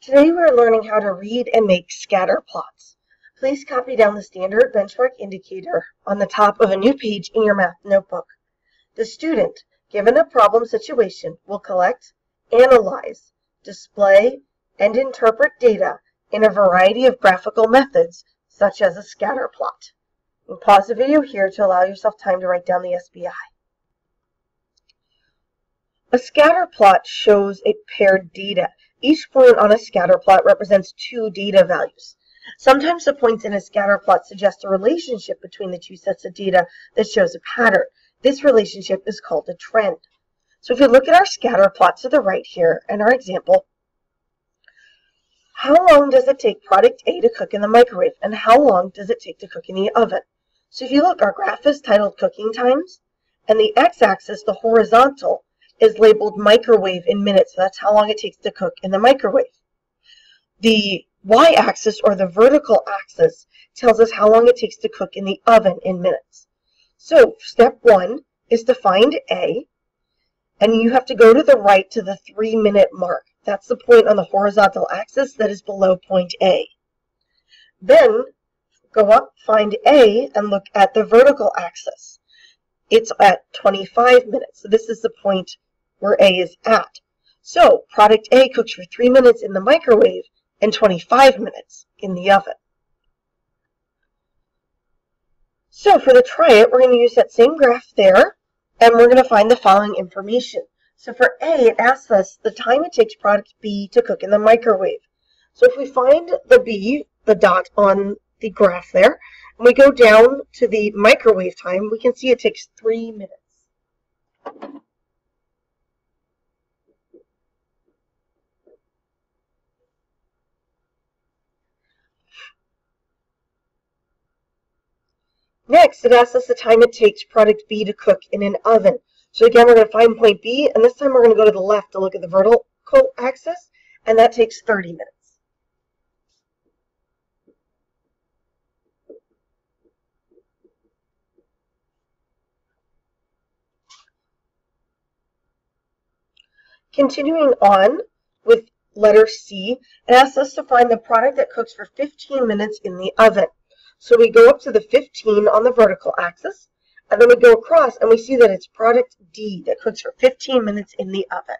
Today we are learning how to read and make scatter plots. Please copy down the standard benchmark indicator on the top of a new page in your math notebook. The student, given a problem situation, will collect, analyze, display, and interpret data in a variety of graphical methods, such as a scatter plot. And pause the video here to allow yourself time to write down the SBI. A scatter plot shows a paired data. Each point on a scatter plot represents two data values. Sometimes the points in a scatter plot suggest a relationship between the two sets of data that shows a pattern. This relationship is called a trend. So if you look at our scatter plot to the right here and our example, how long does it take product A to cook in the microwave, and how long does it take to cook in the oven? So if you look, our graph is titled Cooking Times, and the x-axis, the horizontal, is labeled microwave in minutes. So that's how long it takes to cook in the microwave. The y-axis, or the vertical axis, tells us how long it takes to cook in the oven in minutes. So step one is to find A, and you have to go to the right to the 3-minute mark. That's the point on the horizontal axis that is below point A. Then go up, find A, and look at the vertical axis. It's at 25 minutes. So this is the point where A is at. So product A cooks for 3 minutes in the microwave and 25 minutes in the oven. So for the try it, we're going to use that same graph there, and we're going to find the following information. So for A, it asks us the time it takes product B to cook in the microwave. So if we find the B, the dot on the graph there, and we go down to the microwave time, we can see it takes 3 minutes. Next, it asks us the time it takes product B to cook in an oven. So again, we're going to find point B, and this time we're going to go to the left to look at the vertical axis, and that takes 30 minutes. Continuing on with letter C, it asks us to find the product that cooks for 15 minutes in the oven. So we go up to the 15 on the vertical axis, and then we go across, and we see that it's product D that cooks for 15 minutes in the oven.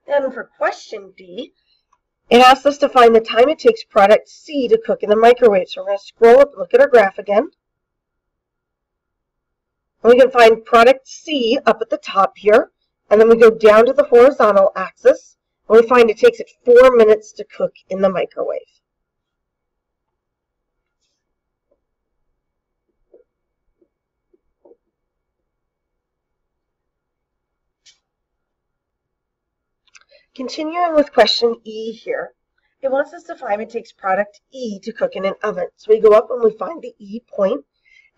Then for question D, it asks us to find the time it takes product C to cook in the microwave. So we're going to scroll up and look at our graph again. And we can find product C up at the top here, and then we go down to the horizontal axis, and we find it takes it 4 minutes to cook in the microwave. Continuing with question E here, it wants us to find it takes product E to cook in an oven. So we go up and we find the E point,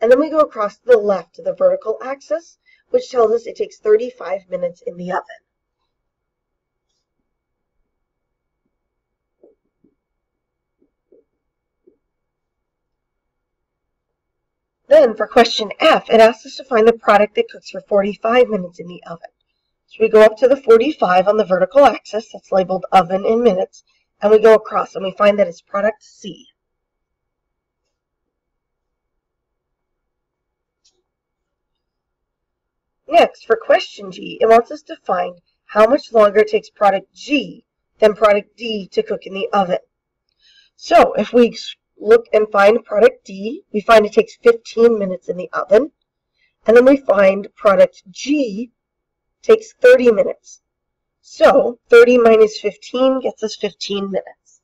and then we go across to the left to the vertical axis, which tells us it takes 35 minutes in the oven. Then for question F, it asks us to find the product that cooks for 45 minutes in the oven. So we go up to the 45 on the vertical axis, that's labeled oven in minutes, and we go across and we find that it's product C. Next, for question G, it wants us to find how much longer it takes product G than product D to cook in the oven. So if we look and find product D, we find it takes 15 minutes in the oven, and then we find product G takes 30 minutes. So 30 minus 15 gets us 15 minutes.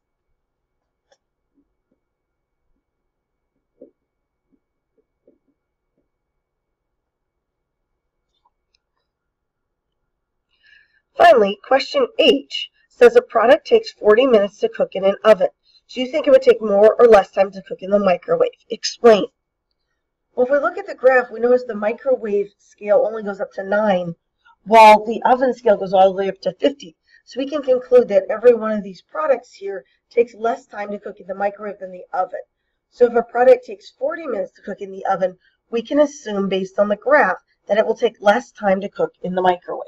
Finally, question H says a product takes 40 minutes to cook in an oven. Do you think it would take more or less time to cook in the microwave? Explain. Well, if we look at the graph, we notice the microwave scale only goes up to 9, while the oven scale goes all the way up to 50. So we can conclude that every one of these products here takes less time to cook in the microwave than the oven. So if a product takes 40 minutes to cook in the oven, we can assume based on the graph that it will take less time to cook in the microwave.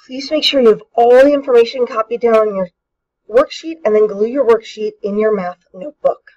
Please make sure you have all the information copied down on your worksheet and then glue your worksheet in your math notebook.